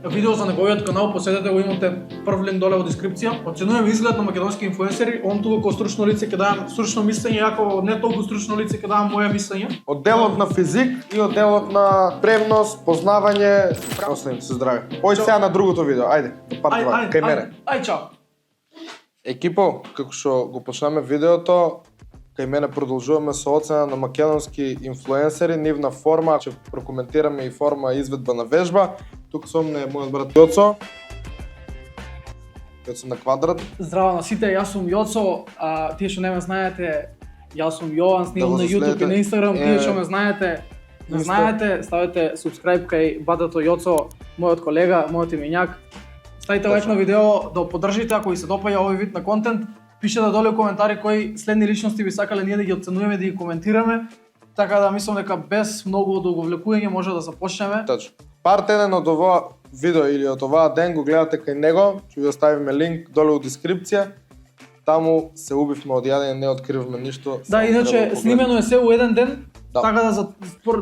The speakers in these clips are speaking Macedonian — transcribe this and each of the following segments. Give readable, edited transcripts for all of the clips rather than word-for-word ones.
видео за неговиот канал, посетете го, имате прв линк доле во дескрипција. Оценуваме изглед на македонски инфлуенсери, он тука како стручно лице ќе давам стручно мислење, јако не толку стручно лице ќе давам моја мислење. Од делот на физик и од делот на превност, познавање, оставим се здрави. Ој сега на другото видео, ајде, парт 2, кај мене. Ај, чао. Екипо, како што го почнаме видеото, кај мене продолжуваме со оцена на македонски инфлуенсери, нивна форма, ќе прокоментираме и форма изведба на вежба. Тука со мене е мојот брат Јоцо. Јоцо на квадрат. Здраво на сите, јас сум Јоцо, тие што не ме знаете, јас сум Јован, снимам на YouTube и на Instagram, тие што ме знаете, ставете subscribe кај батето Јоцо, мојот колега, мојот именјак. Ставите лайк на видео, да поддржите ако ви се допаѓа овој вид на контент. Пишете доле во коментари кои следни личности би сакале ние да ги оценуваме, да ги коментираме. Така да мислам дека без многу одолговлекување може да започнеме. Точно. Парт 1 од ова видео или од оваа ден го гледате кај него, ќе ви оставиме линк доле во дескрипција. Таму се убивме од јадење, не откриваме ништо. Да, иначе снимено е се во еден ден, да. Така да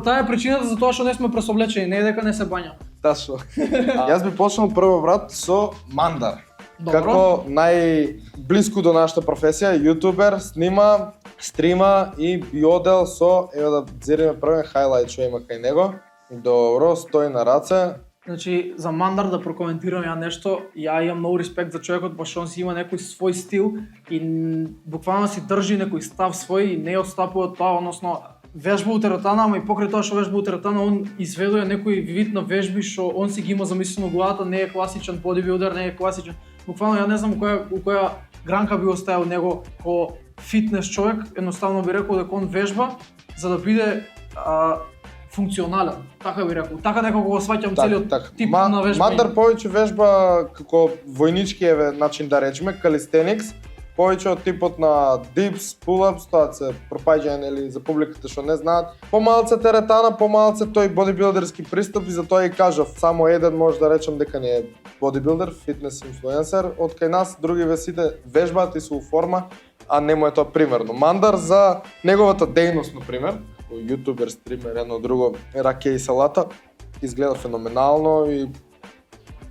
таа е причината за тоа што не сме пресоблечени, не е дека не се бања. Ташо. Јас би почнал прво брат со Мандар. Добро. Како најблиску до нашата професија, јутубер, снима, стрима и би одел со, ево да зириме првен хайлайт што има кај него. Добро, стои на раце. Значи, за Мандар да прокоментирам ја нешто, ја имам многу респект за човекот, пошто он си има некој свој стил и буквално си држи некој став свој и не отстапува од тоа, односно вежба у теретана, ама и покрај тоа што вежба у теретана, он изведува некој вид на вежби што он си ги има замислено во главата, не е класичен бодибилдер, не е класичен. Буквално ја не знам у која гранка би оставил него ко фитнес човек, едноставно би рекол дека он вежба за да биде функционален, така би рекол. Така некако го сваќам целиот тип на вежба. Мандар повеќе вежба како војнички начин да речеме, калистеникс, повеќе од типот на дипс, пулапс, тоа се пропаѓање или за публиката што не знаат. Помалце теретана, помалце тој бодибилдерски пристап и затоа и кажав, само еден може да речам дека не е бодибилдер, фитнес инфлуенсер, од кај нас другиве сите вежбаат и се у форма, а не му е тоа примерно. Мандар за неговата дејност, например, јутубер, стример, едно друго, раке и салата, изгледа феноменално и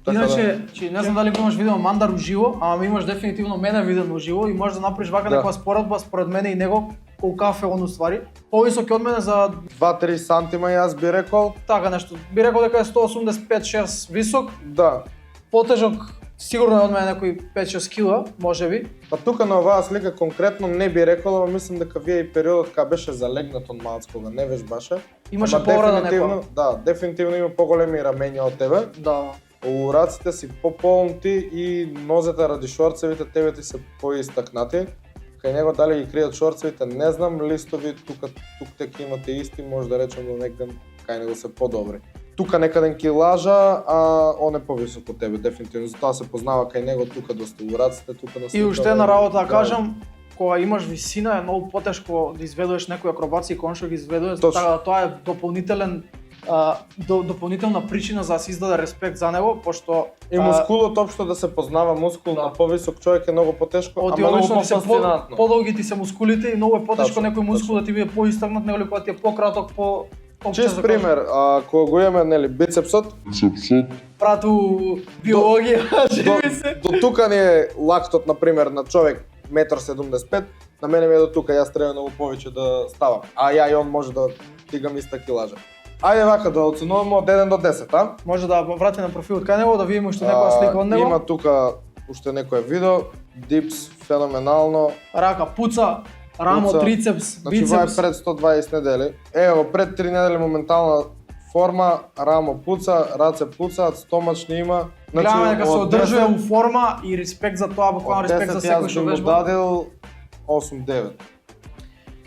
иначе, не знам дали го имаш видено Мандар уживо, ама имаш дефинитивно мене видено уживо и можеш да направиш вака некоја споредба според мене и него, колку кафе он уствари. Повисок е од мене за 2-3 сантима јас би рекол. Така нешто. Би рекол дека е 185-6 висок. Да. Потежок сигурно е од мене некои 5-6 кила, можеби. Па тука на оваа слика конкретно не би рекол, ама мислам дека вие и периодот кога беше залегнат од малец кога не вежбаше. Имаше повреда некоја. Да, дефинитивно има поголеми рамења од тебе. Да. У раците си пополнти и нозете ради шорцевите тебе ти се поистакнати. Кај него дали ги кријат шорцевите, не знам, листови тук тека имате исти, може да речем до некден кај него се подобри. Тука некаден ки лажа, а он е повисок од тебе, дефинитивно. Затоа се познава кај него тука доста у раците, тука на и уште една работа да кажам, кога имаш висина е многу потешко да изведуваш некои акробации кон што ги изведуваш, така тоа е дополнителна причина за да се издаде респект за него, пошто и мускулот општо да се познава мускул на повисок човек е многу потешко, ама многу пофасцинантно. Подолги ти се мускулите и многу е потешко некој мускул да ти биде поистакнат, него кога ти е пократок, чист пример, кога го имаме нели бицепсот, прату биологија, живи се. До тука ни е лактот на пример на човек 1,75 м, на мене ми е до тука, јас треба многу повеќе да ставам. А ја и он може да стигам иста килажа. Ајде вака да оценуваме од 1 до 10, а? Може да врати на профилот кај него, да видиме уште некоја слика од него. Има тука уште некое видео, дипс феноменално. Рака пуца, рамо, трицепс, бицепс. Значи ова е пред 120 недели. Ево, пред 3 недели моментална форма, рамо пуца, раце пуцаат, стомачни има. Гледаме дека се одржува у форма и респект за тоа, буквално респект за секој што вежба. Јас би му дадил 8-9.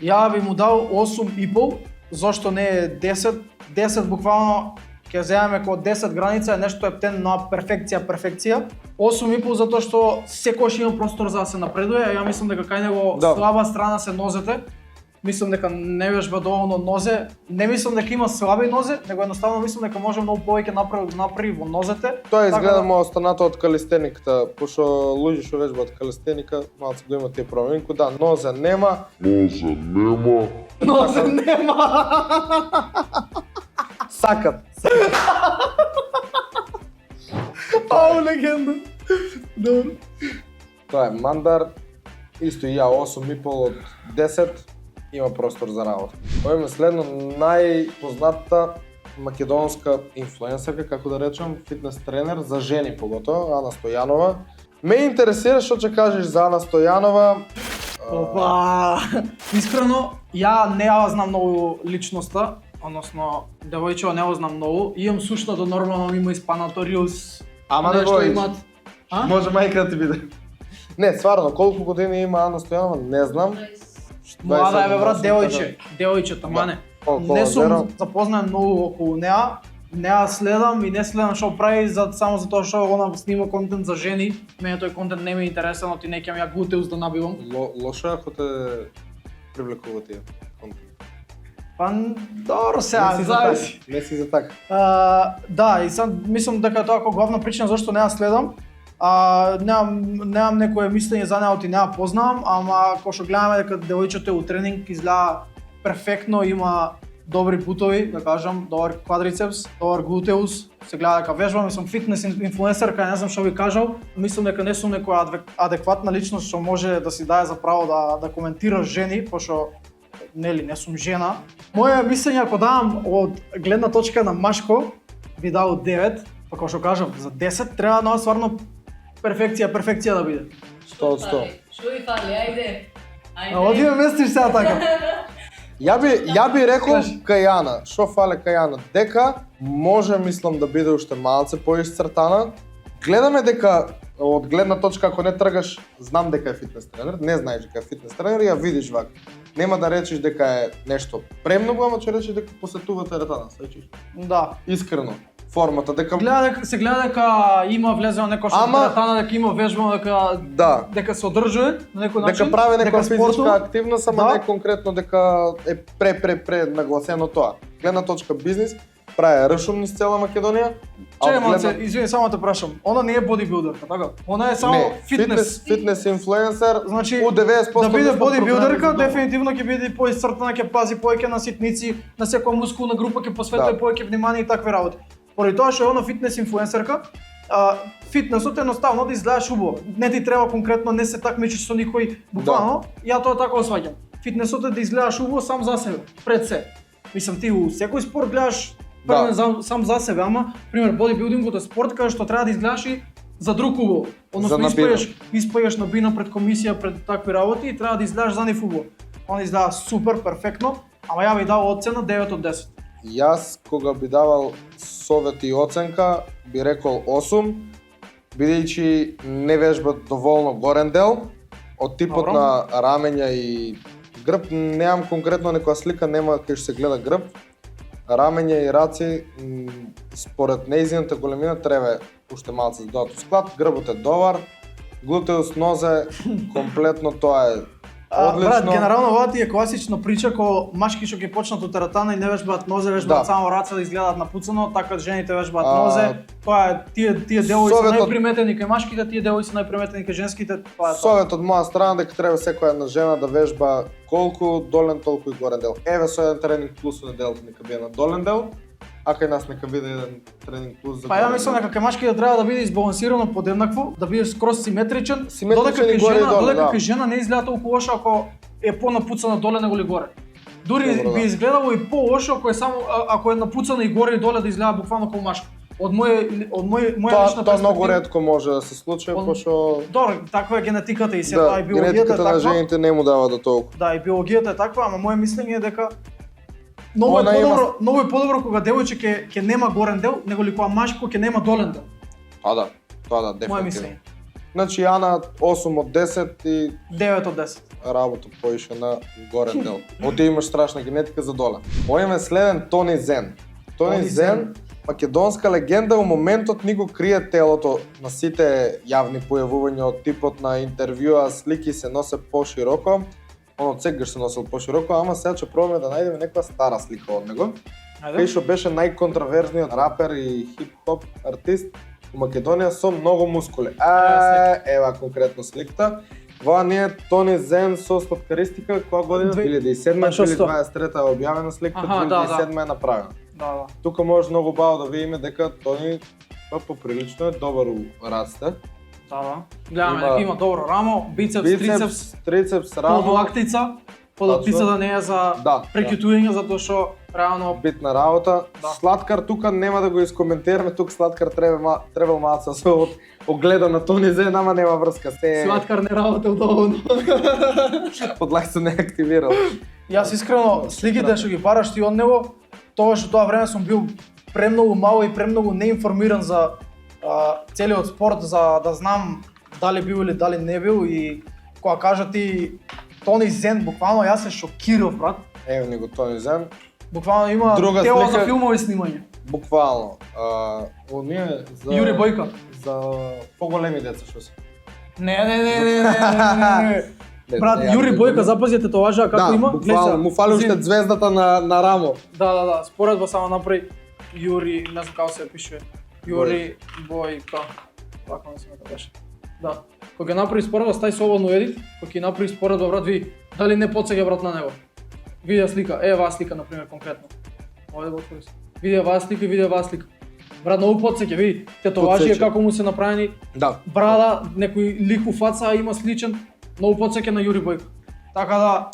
Ја би му дал 8,5, зошто не е 10? 10 буквално ќе земеме како 10 граница е нешто ептен на перфекција. 8,5 затоа што секојаш има простор за да се напредува, ја мислам дека кај него слаба страна се нозете. Мислам дека не вежба доволно нозе. Не мислам дека има слаби нозе, него едноставно мислам дека може многу повеќе направи во нозете. Тоа изгледа му останато од калистениката, пошто луѓе што вежбаат калистеника, малку го има тие проблеми. Да, нозе нема. Сакат. Ау, легенда. Добро. Тоа е Мандар. Исто и ја 8,5 од 10. Има простор за работа. Ова е следно најпознатата македонска инфлуенсерка, како да речам, фитнес тренер за жени поготово, Ана Стојанова. Ме интересира што ќе кажеш за Ана Стојанова. Опа! Искрено, ја не ја знам многу личноста, односно девојчева не ја знам многу. Имам слушнато нормално има Испанаториус. Ама не нешто го имат. Може мајка да ти биде. Не, стварно, колку години има Ана Стојанова, не знам. Млада е бе брат, девојче, тамане. Не сум запознаен многу околу неа. Не ја следам и не следам што прави само за тоа што она снима контент за жени. Мене тој контент не ми е интересен, оти не ќе ја глутеус да набивам. Лошо ако те привлекува тие контент. Па добро сега, зависи. Не си за така. Да, и сам мислам дека тоа како главна причина зашто не ја следам. Немам некое мислење за неа, оти не ја познавам, ама кога што гледаме дека девојчето е у тренинг изгледа перфектно, има добри бутови, да кажам, добар квадрицепс, добар глутеус, се гледа дека вежбам, мислам фитнес инфлуенсерка, не знам што би кажал, мислам дека не сум некоја адекватна личност што може да си даде за право да коментира жени, пошто нели не сум жена. Моја мислење ако давам од гледна точка на машко, би дал 9, па кога што кажам за 10 треба да стварно перфекција да биде. 100 од 100. Што ви фали, ајде. Оди ме местиш сега така. Ја би рекол кај Ана, што фале кај Ана, дека може мислам да биде уште малце поисцртана. Гледаме дека од гледна точка ако не тргаш, знам дека е фитнес тренер, не знаеш дека е фитнес тренер и ја видиш вака. Нема да речеш дека е нешто премногу, ама ќе речеш дека посетува теретана, сеќаш? Да. Искрено. Формата дека Се гледа дека има влезено некој што теретана, дека има вежба, дека се одржува на некој начин. Дека прави некоја физичка активност, ама да. не конкретно дека е пре нагласено тоа. Гледна точка бизнис, прави ршум низ цела Македонија. Чекај малце, извини, само те прашам. Она не е бодибилдерка, така? Она е само фитнес инфлуенсер. Значи, у 90% да биде бодибилдерка, дефинитивно ќе биде поисцртана, ќе пази повеќе на ситници, на секоја мускулна група ќе посветува повеќе внимание и такви работи. Поради тоа што е она фитнес инфлуенсерка, фитнесот едноставно да изгледаш убаво. Не ти треба конкретно, не се такмичиш со никој, буквално, ја тоа така осваќам. Фитнесот е да изгледаш убаво сам за себе, пред се. Мислам ти у секој спорт гледаш сам за себе, ама пример бодибилдингот е спорт каде што треба да изгледаш и за друг убаво. Односно испајаш на бина пред комисија, пред такви работи и треба да изгледаш за нив убаво. Он изгледа супер, перфектно, ама ја би дал оцена 9 од 10. Јас кога би давал совет и оценка, би рекол 8, бидејќи не вежба доволно горен дел, од типот на рамења и грб, немам конкретно некоја слика, нема кај што се гледа грб. Рамења и раци, според нејзината големина, треба уште малце да додат склад, грбот е добар, глутеус, нозе, комплетно тоа е одлично. Брат, генерално ова ти е класична прича кога машки што ќе почнат од теретана и не вежбаат нозе, вежбаат само раце да изгледаат напуцано, така жените вежбаат нозе. Тоа е тие девојци се најприметени кај машките, тие девојци најприметени кај женските. Совет од моја страна дека треба секоја една жена да вежба колку долен толку и горен дел. Еве со еден тренинг плюс неделата нека биде на долен дел, а кај нас нека биде еден тренинг плюс за. Па ја мислам дека кај машките треба да биде избалансирано подеднакво, да биде скроз симетричен, додека кај жена не изгледа толку лошо ако е понапуцана доле него ли горе. Дури би изгледало и по-лошо ако е само ако е напуцана и горе и доле да изгледа буквално како машко. Од моја лична перспектива. Тоа многу ретко може да се случи, пошто добро, таква е генетиката и се и биологијата е генетиката таква. на жените не му дава до толку. Да, и биологијата е таква, ама моje мислење е дека многу е подобро кога девојче ќе нема горен дел, него ли кога машко ќе нема долен дел. Тоа да, Моje дефинитивно. мислење. Значи Ана 8 од 10 и 9 од 10. работа поише на горен дел. Оти имаш страшна генетика за доле. Овој е следен Тони Зен. Тони Зен, македонска легенда, у моментот ни го крие телото на сите јавни појавувања од типот на интервјуа, слики се носе пошироко. Он од секогаш се носел пошироко, ама сега ќе пробаме да најдеме некоја стара слика од него. Кај што беше најконтроверзниот рапер и хип-хоп артист у Македонија со многу мускули. Ева конкретно сликата. Ова не е Тони Зен со сладкаристика, која година? 2007 или 2023 е објавена сликата, 2007 е направена. Да. Тука може многу бао да видиме дека Тони Па поприлично е, добар расте. Да. Гледаме дека има добро рамо, бицепс, трицепс, рамо. подлактица. Подлактицата не е за прекютување, затоа што реално битна работа. Да. Сладкар тука нема да го искоментираме, тука Сладкар требал малку се огледа на Тони Зен, ама нема врска. Сладкар не работел доволно. Подлактица не активирал. Јас искрено сликите што ги бараш ти од него, тоа што тоа време сум бил премногу мал и премногу неинформиран за целиот спорт, за да знам дали бил или дали не бил, и кога кажа ти Тони Зен, буквално јас се шокирав, брат. Ево ни го Тони Зен. Буквално има Друга тело слика- за филмови снимање. Буквално. Оние за Јури Бојка. за поголеми деца што се. Не. Брат, Јури Бојка, запазете тоа важа како има. Буквално, му фали уште звездата на рамо. Да. Споредба само направи Јури, не знам како се пише. Јури Бојка. Така не се ме беше. Да. Кога ќе направи споредба, стај слободно едит, кога ќе направи споредба, брат, ви дали не потсеќа брат на него. Видео слика, оваа слика на пример конкретно. Овде го отвори. Видео оваа слика и видео оваа слика. Брат, многу потсеќа, види, тетоважи Потсеќа. како му се направени, Да. брада, некој лик у фаца има сличен, многу потсеќа на Јури Бојко. Така да,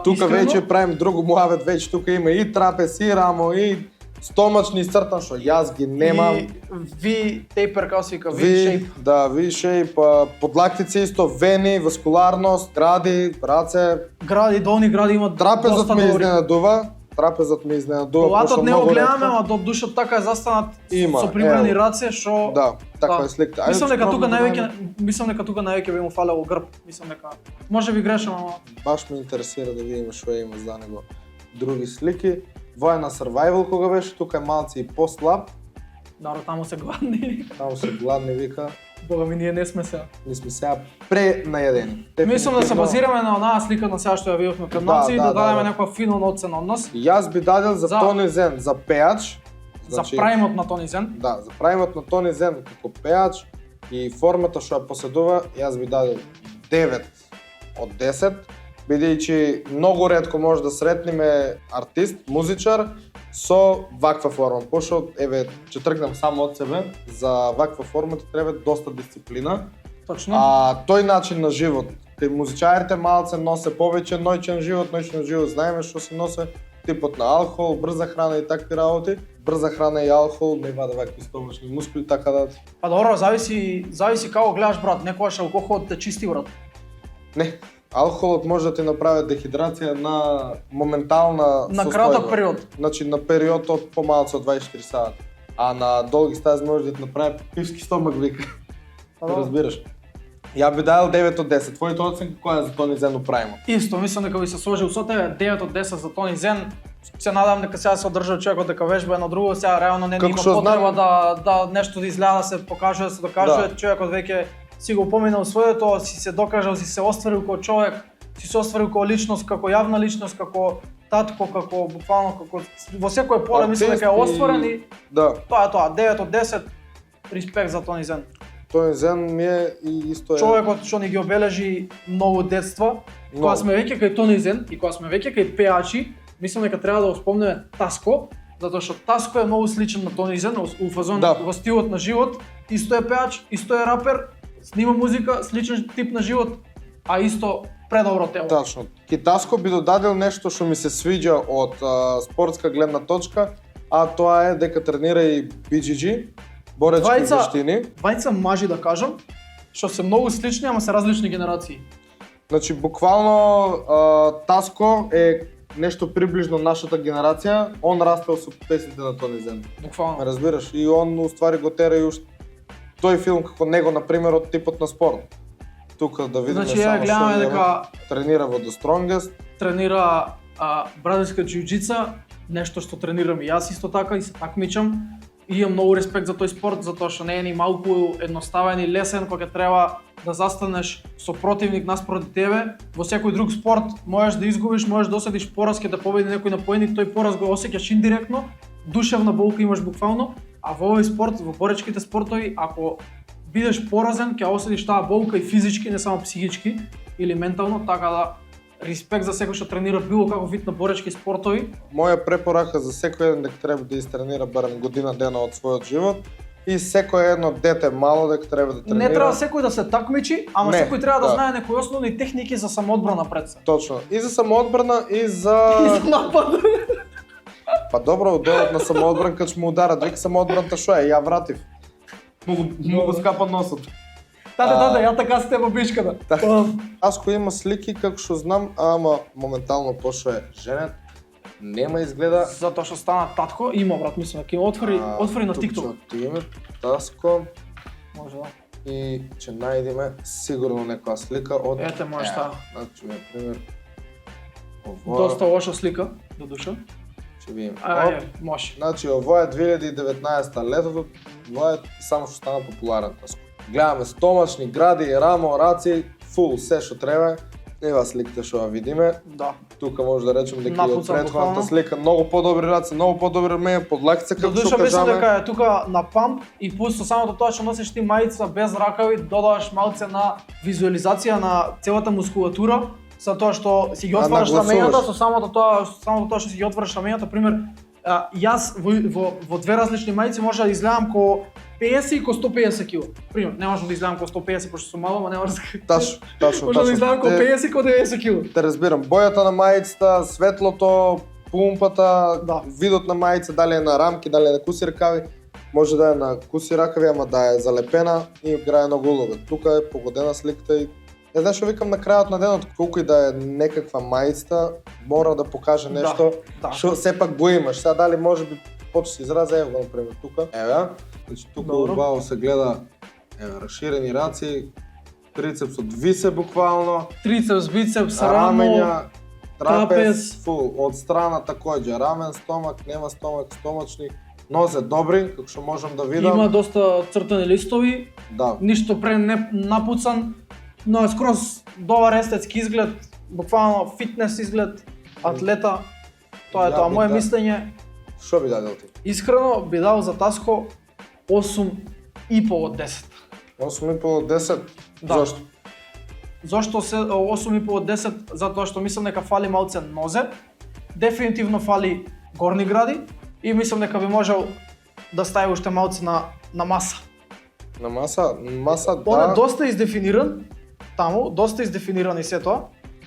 Тука искрено, веќе правим друго муавет, веќе тука има и трапез, и рамо, и стомачни цртан, што јас ги немам. И V-taper, како се вика, V-shape. Да, V-shape, подлактици исто, вени, васкуларност, гради, раце. Гради, долни гради имат Трапезот доста ме добри. изненадува. Трапезот ме изненадува. Колатот пошто не го многу гледаме, ретко. ама до душот така е застанат Има, со прибрани ево. раце, што Да, така Да. е сликата. Ајде, Мислам дека пробам тука да највеќе најдем. би му фалело грб. Мислам дека може би грешам, ама Баш ме интересира да видиме што има за него. Други слики. Војна survival кога беше, тука е малци и послаб. наро таму се гладни. Таму се гладни вика. Бога ми, ние не сме сега. Ние сме сега пренаедени. Мислам да се Дефинитивно. базираме на онаа слика на сега што ја видовме пред Да, нас и да, да дадеме да. некоја финална оцена од нас Јас би дадел за За- Тони Зен, за пеач. за праймот на Тони Зен. Да, за праймот на Тони Зен како пеач и формата што ја поседува, јас би дадел 9 од 10, бидејќи многу ретко може да сретнеме артист, музичар со ваква форма. Пошто еве ќе тргнам само од себе, за ваква форма ти треба доста дисциплина. Точно. А тој начин на живот, кај музичарите малце носе повеќе ноќен живот знаеме што се носе, типот на алкохол, брза храна и такви работи. Брза храна и алкохол не ваде вакви стомашни мускули, така да Па добро, зависи како гледаш, брат. Некогаш алкохолот те чисти, брат. не. Алкохолот може да ти направи дехидрација на моментална На состојба. краток период. Значи на период од помалку од 24 сати. А на долги стази може да ти направи пивски стомак вика. Па добро. Разбираш? Ја би дал 9 од 10. Твојата оценка која е за Тони Зен праймот? Исто, мислам дека би се сложил со тебе 9 од 10 за Тони Зен. Се надам дека сега се одржа човекот дека вежба едно друго, сега реално не Како има што потреба знам- да нешто да изгледа, да се покажува, да се докажува. Да. Човекот веќе си го поминал своето, си се докажал, си се остварил како човек, си се остварил како личност, како јавна личност, како татко, како буквално како во секој поле мислам дека е Артист и- остварен и Да, тоа е тоа, 9 од 10. Респект за Тони Зен. Тони Зен ми е и исто е Човекот што ни ги обележи многу детства. Многу. Кога сме веќе кај Тони Зен и кога сме веќе кај пеачи, мислам дека треба да го спомнеме Таско, затоа што Таско е многу сличен на Тони Зен у фазон Да. во стилот на живот. Исто е пеач, исто е рапер, снима музика, сличен тип на живот, а исто предобро тело. Тачно. Китаско би додадел нешто што ми се свиѓа од спортска гледна точка, а тоа е дека тренира и BJJ, боречки Двајца- вештини. Двајца мажи да кажам, што се многу слични, ама се различни генерации. Значи буквално Таско е нешто приближно нашата генерација, он растел со песните на Тони Зен. Буквално. Разбираш, и он уствари го тера и уште тој филм како него на пример од типот на спорт. Тука да видиме Значи ја само гледаме што дека тренира во The Strongest. тренира бразилска џиу-џица, нешто што тренирам и јас исто така и се такмичам. И имам многу респект за тој спорт, затоа што не е ни малку едноставен и лесен кога ќе треба да застанеш со противник наспроти тебе. Во секој друг спорт можеш да изгубиш, можеш да осетиш пораз, ќе те победи некој на поединок, тој пораз го осеќаш индиректно, душевна болка имаш буквално, а во овој спорт, во боречките спортови, ако бидеш поразен, ќе осетиш таа болка и физички, не само психички или ментално, така да респект за секој што тренира било каков вид на боречки спортови. Моја препорака за секој еден дека треба да истренира барем година дена од својот живот и секој едно дете мало дека треба да тренира. Не треба секој да се такмичи, ама Не, секој треба да да. знае некои основни техники за самоодбрана пред се. Точно. И за самоодбрана и за И за напад. Па добро, одојат на самоодбранка ќе му ударат, веќе самоодбраната што е, ја вратив. Му го скапа носот. Да, ја така с тебе бичката. Аз кој има слики како што знам, ама моментално пошто е женет, нема изгледа. Затоа што стана татко, има брат, мислам дека има отвори на TikTok. Тук име Таско Може да. и ќе најдеме сигурно некоја слика од Ете може таа. Значи, на пример, ова Доста лоша слика, до душа. ќе видиме. Ај, може. Значи, ова е 2019 летото, ова е само што стана популарен Таско. Гледаме стомачни, гради, рамо, раци, фул, се што треба. Ева сликите што ја видиме. Да. Тука може да речем дека и од Напуцан претходната буквално. слика многу подобри раци, многу подобри рмеја, подлакица До како душа што мислам дека кажаме. е тука на памп и пусто самото тоа што носиш ти мајца без ракави, додаваш малце на визуализација на целата мускулатура, за тоа што си ги отвараш нагласуваш. рамењата со самото тоа што си ги отвараш рамењата, пример, јас во две различни мајци може да изгледам ко 50 и ко 150 кг. Пример, не можам да изгледам ко 150 пошто сум мало, ама не може Ташно, може да изгледам ко 50 и ко 90 кг. Те разбирам, бојата на мајцата, светлото, пумпата, Да. видот на мајца, дали е на рамки, дали е на куси ракави, може да е на куси ракави, ама да е залепена и играе многу улога. Тука е погодена сликата и не знаеш што викам на крајот на денот, колку и да е некаква мајцата, мора да покаже нешто да. што сепак го имаш. Сега дали може би почти израза, ево го например тука. Еве, значи тука Добро. убаво се гледа расширени раци, трицепсот висе буквално, Трицепс, бицепс, рамо, рамења, трапез, трапез. фул, од страна такоѓе, рамен, стомак, нема стомак, стомачни, нозе добри, како што можам да видам. има доста цртани листови, Да, ништо пре не напуцан, но е скроз добар естетски изглед, буквално фитнес изглед, атлета. Тоа е Ја тоа би мое да- мислење. што би дадел ти? Искрено би дал за Таско 8,5 од 10. 8,5 од 10? Да. Зошто? Зошто се 8,5 од 10? Затоа што мислам дека фали малце нозе, дефинитивно фали горни гради и мислам дека би можел да стави уште малце на маса. На маса, Он е да. доста издефиниран таму, доста издефиниран и се тоа.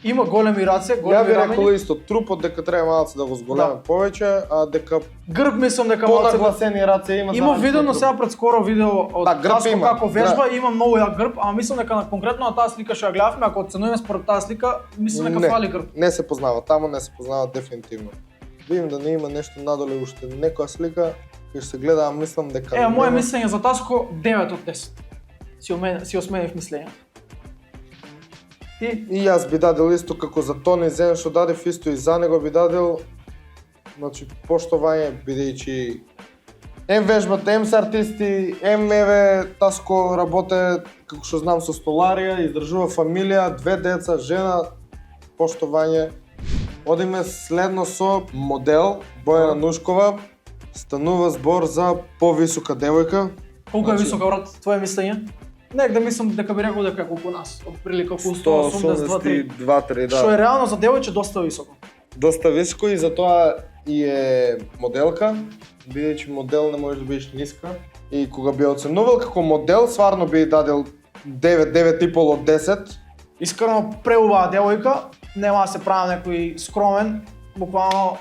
Има големи раце, Ја големи би рекол рамења. исто, трупот дека треба малце да го зголеме Да. повеќе, а дека Грб мислам дека малце понагласени раце има. Има за видено труп. сега пред скоро видео од Да, грб Таско има, како вежба, да. има многу јак грб, ама мислам дека на конкретно на таа слика што ја гледавме, ако оценуваме според таа слика, мислам дека Не. фали грб. Не се познава, таму не се познава дефинитивно. Видим да не има нешто надоле уште некоја слика, кај се гледа, а мислам дека Мое нема. мислење за Таско 9 од 10. Си осменив мислењето. Ти? И јас би дадел исто како за Тони Зен што дадев исто и за него би дадел, значи поштовање бидејќи ем вежбата, ем се артисти, ем еве Таско работе како што знам со столарија, издржува фамилија, 2 деца, жена, поштовање. Одиме следно со модел Бојана Нушкова, станува збор за повисока девојка. Колку е Значи- висока брат твое мислење? Негде мислам дека би рекол дека е колку нас, од прилика околу 182-3. 182-3, Што да. е реално за девојче доста високо. Доста високо и затоа и е моделка, бидејќи модел не можеш да бидеш ниска. И кога би ја оценувал како модел, сварно би ја дадел 9,5 од 10. Искрено преубава девојка, нема да се правам некој скромен, буквално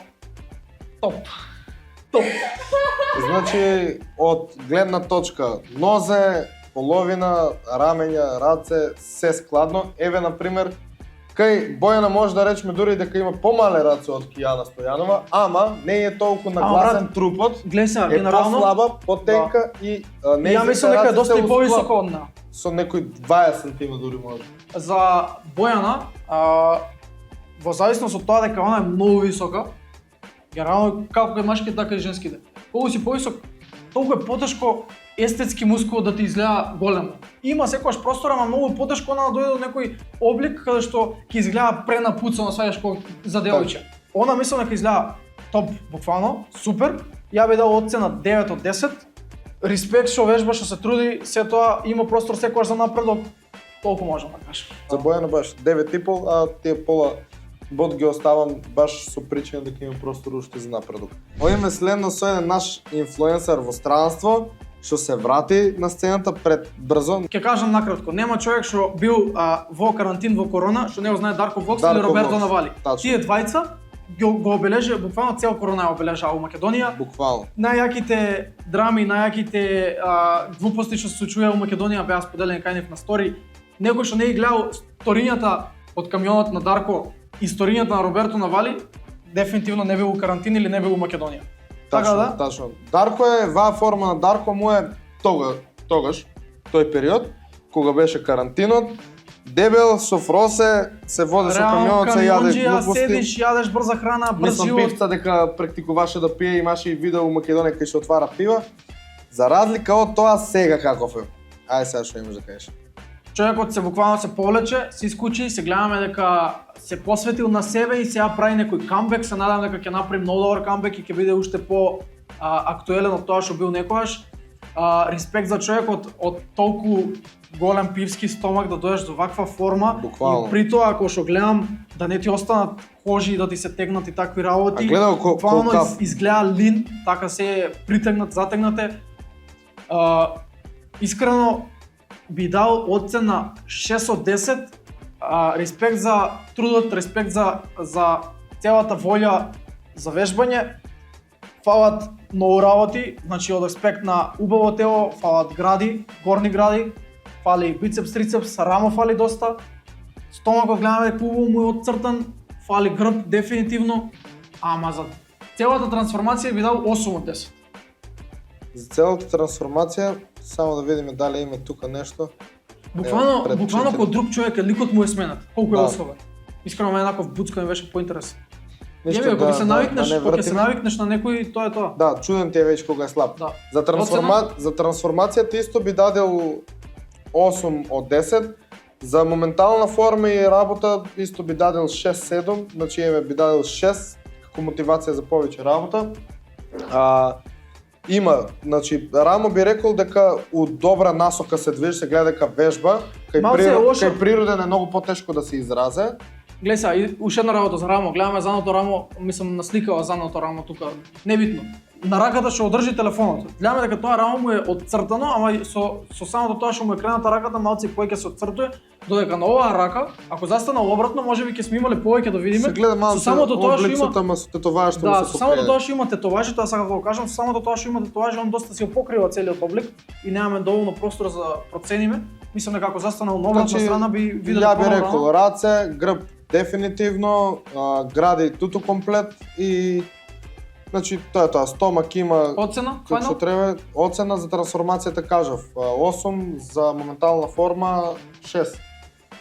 топ. Топ. Значи, од гледна точка нозе, половина, рамења, раце, се складно. Еве, например, кај Бојана може да речеме дури дека има помале раце од Кијана Стојанова, ама не е толку нагласен брат, трупот. Гледај сега, Е генерално, послаба, потенка и ја мислам дека е доста и повисоко од неа. Со некој 20 сантима дури може. За Бојана, во зависност од тоа дека она е многу висока, генерално како кај машките, така и женските. Колку си повисок, толку е потешко естетски мускул да ти изгледа големо. Има секогаш простор, ама многу потешко она да дојде до некој облик каде што ќе изгледа пренапуцано, сваѓаш како за девојче. Она мислам дека изгледа топ, буквално, супер. Ја би дал оцена 9 од 10. Респект што вежба, што се труди, се тоа има простор секогаш за напредок. Толку можам да кажам. За Бојана баш 9,5, а тие пола бод ги оставам баш со причина дека има простор уште за напредок. Одиме следно со еден наш инфлуенсер во странство, што се врати на сцената пред брзо. Ќе кажам накратко, нема човек што бил во карантин во корона, што не го знае Дарко Вокс или Дарко Роберто Вокс, Навали. тачно. Тие двајца го обележа, буквално цел корона ја обележа во Македонија. Буквално. Најаките драми, најаките глупости што се случуваја во Македонија беа споделени кај нив на стори. Некој што не ги гледал сторињата од камионот на Дарко и сторињата на Роберто Навали, дефинитивно не бил во карантин или не бил во Македонија. Така да? Тачно. Дарко е, ваа форма на Дарко му е тогаш, тој период, кога беше карантинот, дебел, со фросе, се води со камионот, се јаде глупости. Седиш, јадеш брза храна, брз Мислам живот. пивца дека практикуваше да пие, имаше и видео во Македонија кај што отвара пива. За разлика од тоа сега каков е. Ајде сега што имаш да кажеш. Човекот се буквално се повлече, се искучи, се гледаме дека се посветил на себе и сега прави некој камбек, се надам дека ќе направи многу добар камбек и ќе биде уште по актуелен од тоа што бил некогаш. Респект за човекот од толку голем пивски стомак да дојдеш до ваква форма. Буквално. И при тоа ако што гледам да не ти останат кожи и да ти се тегнат и такви работи. А гледал буквално колкав. изгледа лин, така се притегнат, затегнате. Искрено би дал оцена 6 од 10. Респект за трудот, респект за целата волја за вежбање. Фалат многу работи, значи од аспект на убаво тело, фалат гради, горни гради, фали бицепс, трицепс, рамо фали доста. Стомакот гледаме дека убаво му е отцртан, фали грб дефинитивно, ама за целата трансформација би дал 8 од 10. За целата трансформација, само да видиме дали има тука нешто. Буквално пред како друг човек, ликот му е сменат. Колку е Да. особен. Искрено мене еднаков буцко ми беше поинтересен. Ништо Ако да- се да навикнеш, не кога ќе се вртиме. навикнеш на некој, тоа е тоа. Да, чуден ти е веќе кога е слаб. Да. За трансформацијата исто би дадел 8 од 10. За моментална форма и работа исто би дадел 6-7, значи би дадел 6 како мотивација за повеќе работа. Има, значи Рамо би рекол дека у добра насока се движи, се гледа дека вежба, Малце е лошо. кај природен е многу потешко да се изразе. Гледај сега, и уште една работа за рамо. Гледаме задното рамо, мислам насликава задното рамо тука. Небитно. На раката што одржи телефонот. Гледаме дека тоа рамо му е отцртано, ама и со самото тоа што му е крената раката малце повеќе се отцртува, додека на оваа рака, ако застанал обратно, можеби ќе сме имале повеќе да видиме. Се гледа малку со самото тоа што има, облицата, ама со тетоважа што му да, се со самото покрие. тоа што има тетоважи, тоа сакам да го кажам, со самото тоа што има тетоважи, он доста си го покрива целиот облик и немаме доволно простор за процениме. Мислам дека ако застанал на обратна страна би виделе ја би по-рано. рекол раце, грб дефинитивно, гради туту комплет и значи тоа е тоа, стомак има Оцена, како што фајнал? треба. Оцена за трансформацијата кажав 8, за моментална форма 6.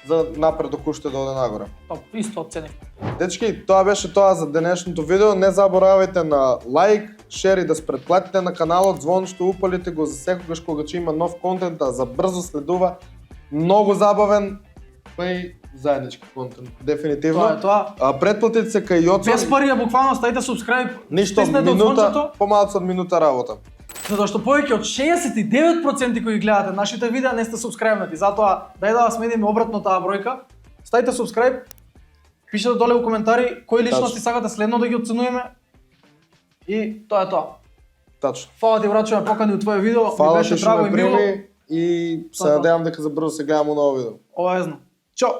За напредок уште да оде нагоре. Топ, исто оценив. Дечки, тоа беше тоа за денешното видео. Не заборавајте на лайк, шер и да спретплатите на каналот, звон што упалите го за секогаш кога ќе има нов контент, а за брзо следува многу забавен па и заеднички контент. Дефинитивно. Тоа е тоа. Претплатите се кај Јоцо. Без пари, буквално ставите subscribe. Ништо, стиснете од минута, звончето, помалку од минута работа. затоа што повеќе од 69% кои гледате нашите видеа не сте субскрајбнати. Затоа дај да вас смениме обратно таа бројка. Ставите subscribe. Пишете доле во коментари кои личности сакате следно да ги оценуваме. И тоа е тоа. Тачно. Фала ти врачуваме покани у твое видео. Ми Фала беше ти што драго ме и мило. прими и се Тоа. надевам дека за брзо се гледаме ново видео. Ова е зно. Чао.